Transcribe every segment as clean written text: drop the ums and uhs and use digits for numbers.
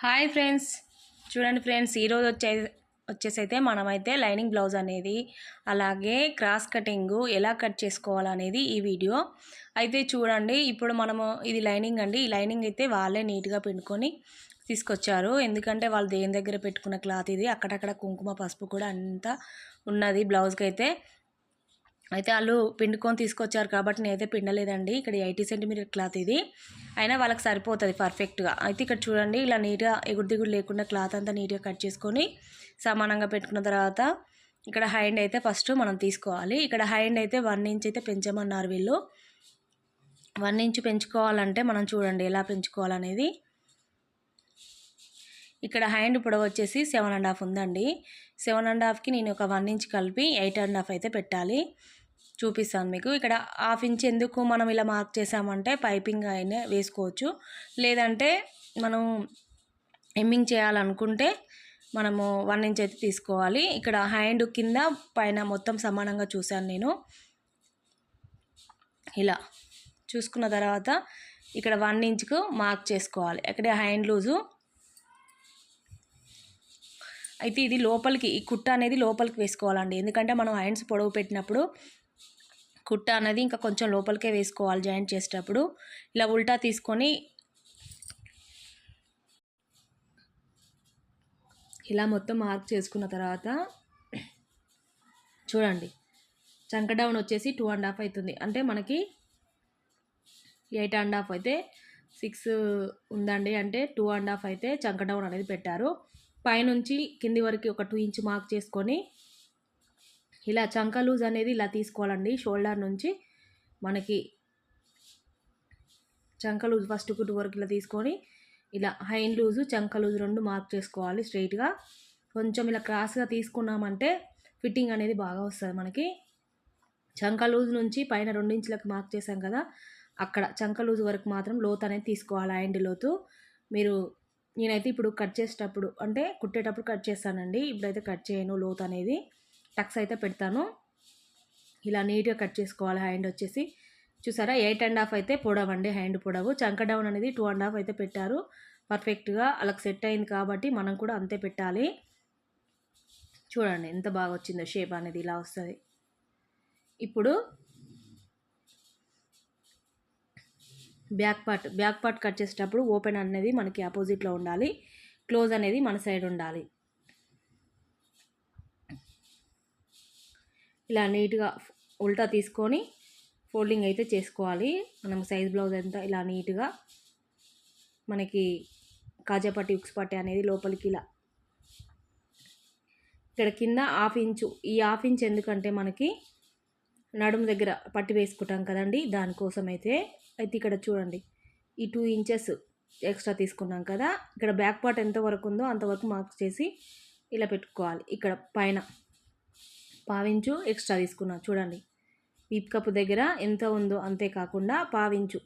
Hi friends, చూడండి friends, ఈరోజు వచ్చేసైతే మనమైతే లైనింగ్ బ్లౌజ్ అనేది అలాగే క్రాస్ కటింగ్ ఎలా కట్ చేసుకోవాలనేది ఈ వీడియో అయితే చూడండి. ఇప్పుడు మనము ఇది లైనింగ్ అండి. ఈ లైనింగ్ అయితే వాళ్ళే నీట్గా పిండుకొని తీసుకొచ్చారు. ఎందుకంటే వాళ్ళు దేని దగ్గర పెట్టుకున్న క్లాత్ ఇది. అక్కడక్కడ కుంకుమ పసుపు కూడా అంతా ఉన్నది బ్లౌజ్కి అయితే వాళ్ళు పిండుకొని తీసుకొచ్చారు కాబట్టి నేనైతే పిండలేదండి. ఇక్కడ 80 సెంటీమీటర్ క్లాత్ ఇది, అయినా వాళ్ళకి సరిపోతుంది పర్ఫెక్ట్గా. అయితే ఇక్కడ చూడండి, ఇలా నీట్గా ఎగుడు దిగుడు లేకుండా క్లాత్ అంతా నీట్గా కట్ చేసుకొని సమానంగా పెట్టుకున్న తర్వాత ఇక్కడ హ్యాండ్ అయితే ఫస్ట్ మనం తీసుకోవాలి. ఇక్కడ హ్యాండ్ అయితే 1 ఇంచ్ అయితే పెంచమన్నారు వీళ్ళు. 1 ఇంచ్ పెంచుకోవాలంటే మనం చూడండి ఎలా పెంచుకోవాలనేది. ఇక్కడ హ్యాండ్ పొడవు వచ్చేసి 7.5 ఉందండి. 7.5కి నేను ఒక 1 ఇంచ్ కలిపి 8.5 అయితే పెట్టాలి. చూపిస్తాను మీకు. ఇక్కడ 1/2 ఇంచ్ ఎందుకు మనం ఇలా మార్క్ చేసామంటే పైపింగ్ అయినా వేసుకోవచ్చు, లేదంటే మనం ఎమ్మింగ్ చేయాలనుకుంటే మనము 1 ఇంచ్ అయితే తీసుకోవాలి. ఇక్కడ హ్యాండ్ కింద పైన మొత్తం సమానంగా చూశాను నేను. ఇలా చూసుకున్న తర్వాత ఇక్కడ 1 ఇంచ్కు మార్క్ చేసుకోవాలి. అక్కడ హ్యాండ్ లూజు అయితే ఇది లోపలికి, ఈ కుట్ట అనేది లోపలికి వేసుకోవాలండి. ఎందుకంటే మనం హ్యాండ్స్ పొడవు పెట్టినప్పుడు కుట్ట అనేది ఇంకా కొంచెం లోపలికే వేసుకోవాలి. జాయింట్ చేసేటప్పుడు ఇలా ఉల్టా తీసుకొని ఇలా మొత్తం మార్క్ చేసుకున్న తర్వాత చూడండి, చంక డౌన్ వచ్చేసి 2.5 అవుతుంది. అంటే మనకి 8.5 అయితే 6 ఉందండి. అంటే 2.5 అయితే చంక డౌన్ అనేది పెట్టారు. పైనుంచి కింది వరకు ఒక 2 ఇంచ్ మార్క్ చేసుకొని ఇలా చంక లూజ్ అనేది ఇలా తీసుకోవాలండి. షోల్డర్ నుంచి మనకి చంక లూజ్ ఫస్ట్ కుట్టు వరకు ఇలా తీసుకొని ఇలా హైండ్ లూజు చంక లూజ్ 2 మార్క్ చేసుకోవాలి స్ట్రైట్గా. కొంచెం ఇలా క్రాస్గా తీసుకున్నామంటే ఫిట్టింగ్ అనేది బాగా వస్తుంది మనకి. చంక లూజ్ నుంచి పైన 2 ఇంచులకు మార్క్ చేసాం కదా, అక్కడ చంక లూజ్ వరకు మాత్రం లోతు అనేది తీసుకోవాలి. హ్యాండ్ లోతు నేనైతే ఇప్పుడు కట్ చేసేటప్పుడు అంటే కుట్టేటప్పుడు కట్ చేస్తానండి. ఇప్పుడైతే కట్ చేయను. లోతు అనేది టక్స్ అయితే పెడతాను. ఇలా నీట్గా కట్ చేసుకోవాలి. హ్యాండ్ వచ్చేసి చూసారా 8.5 అయితే పొడవండి హ్యాండ్ పొడవు. చంక డౌన్ అనేది 2.5 అయితే పెట్టారు. పర్ఫెక్ట్గా అలా సెట్ అయింది కాబట్టి మనం కూడా అంతే పెట్టాలి. చూడండి ఎంత బాగా వచ్చిందో షేప్ అనేది ఇలా వస్తుంది. ఇప్పుడు బ్యాక్ పార్ట్ కట్ చేసేటప్పుడు ఓపెన్ అనేది మనకి ఆపోజిట్లో ఉండాలి, క్లోజ్ అనేది మన సైడ్ ఉండాలి. ఇలా నీట్గా ఉల్టా తీసుకొని ఫోల్డింగ్ అయితే చేసుకోవాలి. మనం సైజ్ బ్లౌజ్ అంతా ఇలా నీట్గా మనకి కాజాపట్టి ఉక్స్ పట్టి అనేది లోపలికి ఇలా ఇక్కడ కింద 1/2 ఇంచు, ఈ 1/2 ఇంచ్ ఎందుకంటే మనకి నడుము దగ్గర పట్టి వేసుకుంటాం కదండి, దానికోసం అయితే ఇక్కడ చూడండి ఈ 2 ఇంచెస్ ఎక్స్ట్రా తీసుకున్నాం కదా. ఇక్కడ బ్యాక్ పార్ట్ ఎంత వరకు ఉందో అంతవరకు మార్క్ చేసి ఇలా పెట్టుకోవాలి. ఇక్కడ పైన 1/2 ఇంచు ఎక్స్ట్రా తీసుకున్నాం చూడండి. వీప్ కప్పు దగ్గర ఎంత ఉందో అంతే కాకుండా 1/2 ఇంచు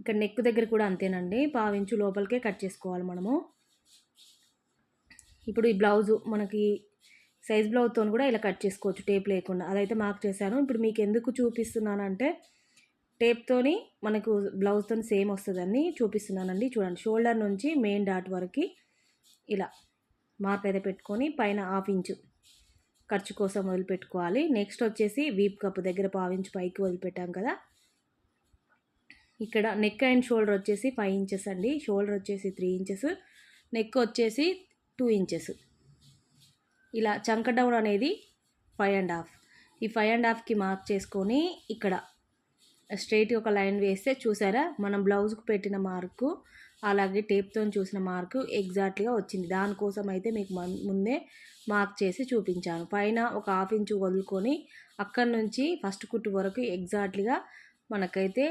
ఇక్కడ నెక్ దగ్గర కూడా అంతేనండి. 1/2 ఇంచు లోపలికే కట్ చేసుకోవాలి మనము. ఇప్పుడు ఈ బ్లౌజు మనకి సైజ్ బ్లౌజ్తో కూడా ఇలా కట్ చేసుకోవచ్చు టేప్ లేకుండా, అదైతే మార్క్ చేశాను. ఇప్పుడు మీకు ఎందుకు చూపిస్తున్నానంటే టేప్తోని మనకు బ్లౌజ్తో సేమ్ వస్తుందని చూపిస్తున్నానండి. చూడండి, షోల్డర్ నుంచి మెయిన్ డాట్ వరకు ఇలా మార్క్ అయితే పెట్టుకొని పైన 1/2 ఇంచు ఖర్చు కోసం వదిలిపెట్టుకోవాలి. నెక్స్ట్ వచ్చేసి వీప్ కప్ దగ్గర 1/2 ఇంచు పైకి వదిలిపెట్టాం కదా. ఇక్కడ నెక్ అండ్ షోల్డర్ వచ్చేసి 5 ఇంచెస్ అండి. షోల్డర్ వచ్చేసి 3 ఇంచెస్, నెక్ వచ్చేసి 2 ఇంచెస్. ఇలా చంక డౌన్ అనేది 5.5. ఈ 5.5కి మార్క్ చేసుకొని ఇక్కడ స్ట్రైట్గా ఒక లైన్ వేస్తే చూసారా, మనం బ్లౌజ్కు పెట్టిన మార్కు అలాగే టేప్తో చూసిన మార్కు ఎగ్జాక్ట్గా వచ్చింది. దానికోసం అయితే మీకు ముందే మార్క్ చేసి చూపించాను. పైన ఒక 1/2 ఇంచు వదులుకొని అక్కడి నుంచి ఫస్ట్ కుట్టు వరకు ఎగ్జాక్ట్గా మనకైతే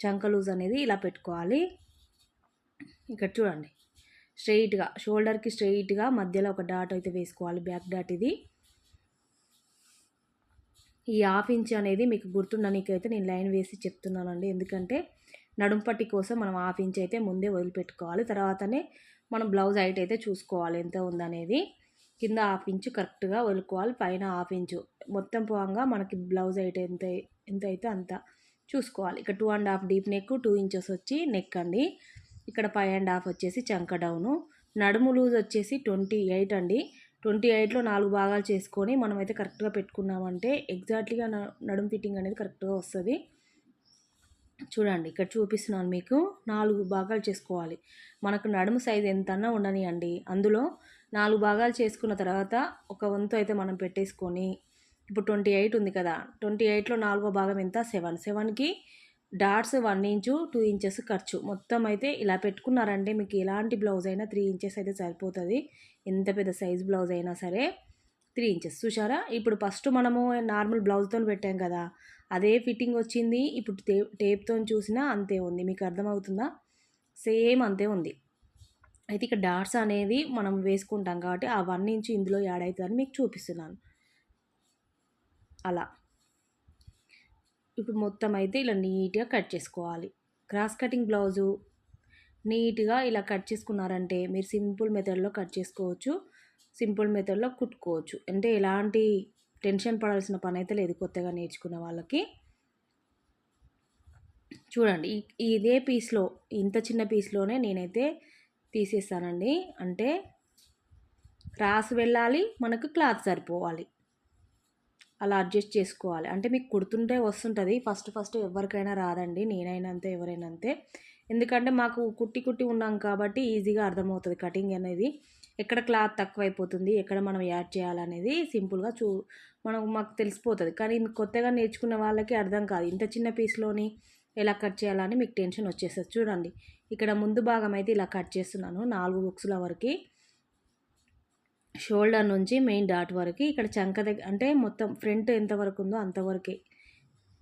చంక లూజ్ అనేది ఇలా పెట్టుకోవాలి. ఇక్కడ చూడండి, స్ట్రైట్గా షోల్డర్కి స్ట్రైట్గా మధ్యలో ఒక డాట్ అయితే వేసుకోవాలి, బ్యాక్ డాట్ ఇది. ఈ 1/2 ఇంచ్ అనేది మీకు గుర్తుండనీకైతే నేను లైన్ వేసి చెప్తున్నానండి. ఎందుకంటే నడుము పట్టి కోసం మనం 1/2 ఇంచ్ అయితే ముందే వదిలిపెట్టుకోవాలి. తర్వాతనే మనం బ్లౌజ్ హైట్ అయితే చూసుకోవాలి ఎంత ఉందనేది. కింద 1/2 ఇంచు కరెక్ట్గా వదులుకోవాలి, పైన 1/2 ఇంచు. మొత్తం పోగా మనకి బ్లౌజ్ హైట్ ఎంత అయితే అంత చూసుకోవాలి. ఇక్కడ 2.5 డీప్ నెక్, 2 ఇంచెస్ వచ్చి నెక్ అండి. ఇక్కడ 5.5 వచ్చేసి చంక డౌను. నడుము లూజ్ వచ్చేసి 28 అండి. 28లో 4 భాగాలు చేసుకొని మనమైతే కరెక్ట్గా పెట్టుకున్నామంటే ఎగ్జాక్ట్లీగా నడుము ఫిట్టింగ్ అనేది కరెక్ట్గా వస్తుంది. చూడండి ఇక్కడ చూపిస్తున్నాను మీకు. 4 భాగాలు చేసుకోవాలి. మనకు నడుము సైజ్ ఎంతన్నా ఉండనియండి. అందులో 4 భాగాలు చేసుకున్న తర్వాత ఒక వంతు అయితే మనం పెట్టేసుకొని, ఇప్పుడు 28 ఉంది కదా, 28లో 4వ భాగం ఎంత 7. 7కి డాట్స్ 1 ఇంచు 2 ఇంచెస్ ఖర్చు. మొత్తం అయితే ఇలా పెట్టుకున్నారంటే మీకు ఎలాంటి బ్లౌజ్ అయినా 3 ఇంచెస్ అయితే సరిపోతుంది. ఎంత పెద్ద సైజ్ బ్లౌజ్ అయినా సరే 3 ఇంచెస్. చూసారా, ఇప్పుడు ఫస్ట్ మనము నార్మల్ బ్లౌజ్తో పెట్టాం కదా, అదే ఫిట్టింగ్ వచ్చింది. ఇప్పుడు టేప్తో చూసినా అంతే ఉంది. మీకు అర్థమవుతుందా? సేమ్ అంతే ఉంది. అయితే ఇక్కడ డాట్స్ అనేది మనం వేసుకుంటాం కాబట్టి ఆ 1 ఇంచు ఇందులో యాడ్ అవుతుందని మీకు చూపిస్తున్నాను. అలా ఇప్పుడు మొత్తం అయితే ఇలా నీట్గా కట్ చేసుకోవాలి. క్రాస్ కటింగ్ బ్లౌజు నీట్గా ఇలా కట్ చేసుకున్నారంటే మీరు సింపుల్ మెథడ్లో కట్ చేసుకోవచ్చు. సింపుల్ మెథడ్లో కుట్టుకోవచ్చు. అంటే ఎలాంటి టెన్షన్ పడాల్సిన పని అయితే లేదు కొత్తగా నేర్చుకున్న వాళ్ళకి. చూడండి ఇదే పీస్లో, ఇంత చిన్న పీస్లోనే నేనైతే తీసేస్తానండి. అంటే క్రాస్ వెళ్ళాలి, మనకు క్లాత్ సరిపోవాలి, అలా అడ్జస్ట్ చేసుకోవాలి. అంటే మీకు కుడుతుంటే వస్తుంటుంది. ఫస్ట్ ఎవరికైనా రాదండి. నేనైనా అంతే, ఎవరైనా అంతే. ఎందుకంటే మాకు కుట్టి ఉన్నాం కాబట్టి ఈజీగా అర్థమవుతుంది కటింగ్ అనేది. ఎక్కడ క్లాత్ తక్కువైపోతుంది, ఎక్కడ మనం యాడ్ చేయాలనేది సింపుల్గా మాకు తెలిసిపోతుంది. కానీ కొత్తగా నేర్చుకున్న వాళ్ళకి అర్థం కాదు. ఇంత చిన్న పీస్లోని ఎలా కట్ చేయాలని మీకు టెన్షన్ వచ్చేస్తుంది. చూడండి ఇక్కడ ముందు భాగం అయితే ఇలా కట్ చేస్తున్నాను 4 బుక్స్ల వరకు. షోల్డర్ నుంచి మెయిన్ డాట్ వరకు, ఇక్కడ చంక దగ్గర అంటే మొత్తం ఫ్రంట్ ఎంతవరకు ఉందో అంతవరకే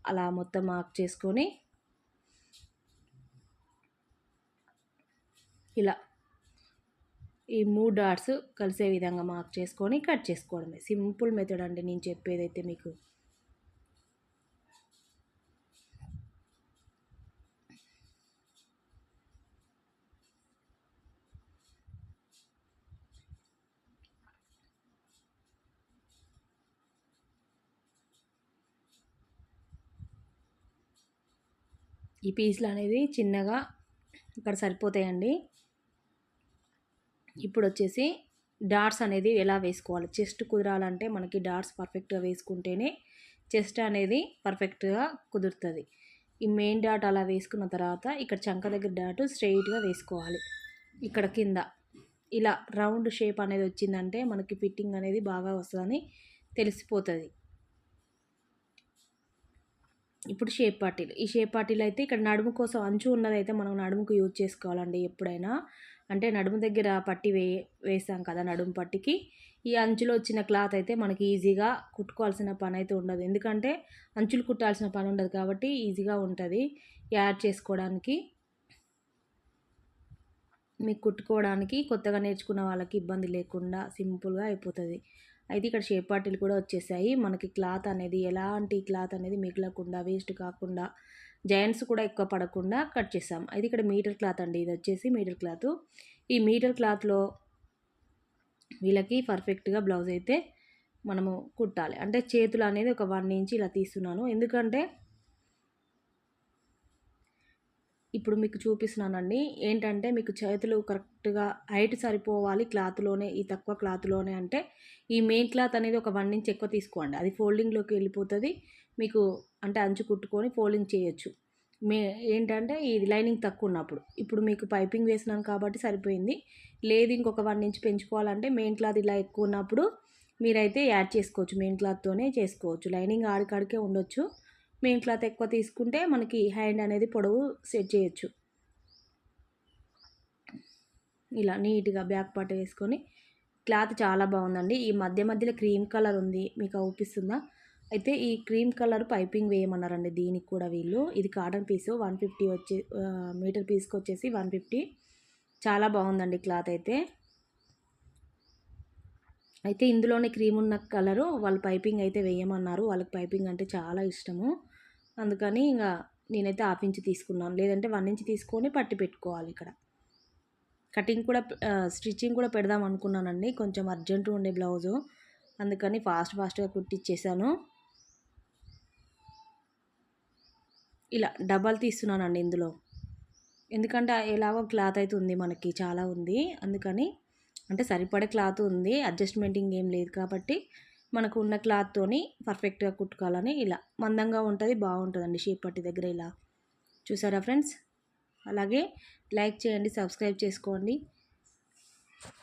అలా మొత్తం మార్క్ చేసుకొని ఇలా ఈ 3 డాట్స్ కలిసే విధంగా మార్క్ చేసుకొని కట్ చేసుకోవడమే. సింపుల్ మెథడ్ అండి నేను చెప్పేదైతే మీకు. ఈ పీస్లు అనేది చిన్నగా ఇక్కడ సరిపోతాయండి. ఇప్పుడు వచ్చేసి డాట్స్ అనేది ఎలా వేసుకోవాలి. చెస్ట్ కుదరాలంటే మనకి డాట్స్ పర్ఫెక్ట్గా వేసుకుంటేనే చెస్ట్ అనేది పర్ఫెక్ట్గా కుదురుతుంది. ఈ మెయిన్ డాట్ అలా వేసుకున్న తర్వాత ఇక్కడ చంక దగ్గర డాట్ స్ట్రెయిట్గా వేసుకోవాలి. ఇక్కడ కింద ఇలా రౌండ్ షేప్ అనేది వచ్చిందంటే మనకి ఫిట్టింగ్ అనేది బాగా వస్తుందని తెలిసిపోతుంది. ఇప్పుడు షేప్ పార్టీలు. ఈ షేప్ పార్టీలు అయితే ఇక్కడ నడుము కోసం అంచు ఉన్నదైతే మనం నడుముకు యూజ్ చేసుకోవాలండి ఎప్పుడైనా. అంటే నడుము దగ్గర పట్టి వేసాం కదా నడుము పట్టికి, ఈ అంచులో వచ్చిన క్లాత్ అయితే మనకి ఈజీగా కుట్టుకోవాల్సిన పని అయితే ఉండదు. ఎందుకంటే అంచులు కుట్టాల్సిన పని ఉండదు కాబట్టి ఈజీగా ఉంటుంది యాడ్ చేసుకోవడానికి. మీకు కుట్టుకోవడానికి కొత్తగా నేర్చుకున్న వాళ్ళకి ఇబ్బంది లేకుండా సింపుల్గా అయిపోతుంది. అయితే ఇక్కడ షేప్ పార్టీలు కూడా వచ్చేసాయి. మనకి క్లాత్ అనేది ఎలాంటి క్లాత్ అనేది మిగలకుండా, వేస్ట్ కాకుండా, జాయింట్స్ కూడా ఎక్కువ పడకుండా కట్ చేసాం. అయితే ఇక్కడ మీటర్ క్లాత్ అండి, ఇది వచ్చేసి మీటర్ క్లాత్. ఈ మీటర్ క్లాత్లో వీళ్ళకి పర్ఫెక్ట్గా బ్లౌజ్ అయితే మనము కుట్టాలి. అంటే చేతులు అనేది ఒక 1 ఇంచ్ ఇలా తీస్తున్నాను. ఎందుకంటే ఇప్పుడు మీకు చూపిస్తున్నానండి. ఏంటంటే మీకు చేతులు కరెక్ట్గా హైట్ సరిపోవాలి క్లాత్లోనే, ఈ తక్కువ క్లాత్లోనే. అంటే ఈ మెయిన్ క్లాత్ అనేది ఒక 1 ఇంచ్ ఎక్కువ తీసుకోండి. అది ఫోల్డింగ్లోకి వెళ్ళిపోతుంది మీకు. అంటే అంచు కుట్టుకొని ఫోల్డింగ్ చేయొచ్చు. ఏంటంటే ఇది లైనింగ్ తక్కువ ఉన్నప్పుడు. ఇప్పుడు మీకు పైపింగ్ వేసినాను కాబట్టి సరిపోయింది. లేదు ఇంకొక 1 ఇంచ్ పెంచుకోవాలంటే మెయిన్ క్లాత్ ఇలా ఎక్కువ ఉన్నప్పుడు మీరైతే యాడ్ చేసుకోవచ్చు. మెయిన్ క్లాత్తోనే చేసుకోవచ్చు. లైనింగ్ ఆడికాడికే ఉండొచ్చు. మెయిన్ క్లాత్ ఎక్కువ తీసుకుంటే మనకి హ్యాండ్ అనేది పొడవు సెట్ చేయొచ్చు. ఇలా నీట్గా బ్యాక్ పార్ట్ వేసుకొని, క్లాత్ చాలా బాగుందండి. ఈ మధ్యలో క్రీమ్ కలర్ ఉంది, మీకు అవుపిస్తుందా? అయితే ఈ క్రీమ్ కలర్ పైపింగ్ వేయమన్నారండి దీనికి కూడా వీళ్ళు. ఇది కాటన్ పీసు 150 వచ్చి మీటర్ పీస్కి వచ్చేసి 150. చాలా బాగుందండి క్లాత్ అయితే. అయితే ఇందులోనే క్రీమ్ ఉన్న కలరు వాళ్ళు పైపింగ్ అయితే వేయమన్నారు. వాళ్ళకి పైపింగ్ అంటే చాలా ఇష్టము. అందుకని ఇంకా నేనైతే 1/2 ఇంచ్ తీసుకున్నాను. లేదంటే 1 ఇంచ్ తీసుకొని పట్టి పెట్టుకోవాలి. ఇక్కడ కటింగ్ కూడా స్టిచ్చింగ్ కూడా పెడదాం అనుకున్నానండి. కొంచెం అర్జెంటు ఉండే బ్లౌజు, అందుకని ఫాస్ట్గా కుట్టిచ్చేసాను. ఇలా డబల్ తీస్తున్నానండి ఇందులో. ఎందుకంటే ఎలాగో క్లాత్ అయితే ఉంది, మనకి చాలా ఉంది, అందుకని అంటే సరిపడే క్లాత్ ఉంది, అడ్జస్ట్మెంటింగ్ ఏం లేదు కాబట్టి మనకు ఉన్న క్లాత్తోని పర్ఫెక్ట్గా కుట్టుకోవాలని ఇలా మందంగా ఉంటుంది, బాగుంటుందండి షేప్ పట్టి దగ్గర. ఇలా చూసారా ఫ్రెండ్స్? అలాగే లైక్ చేయండి, సబ్స్క్రైబ్ చేసుకోండి.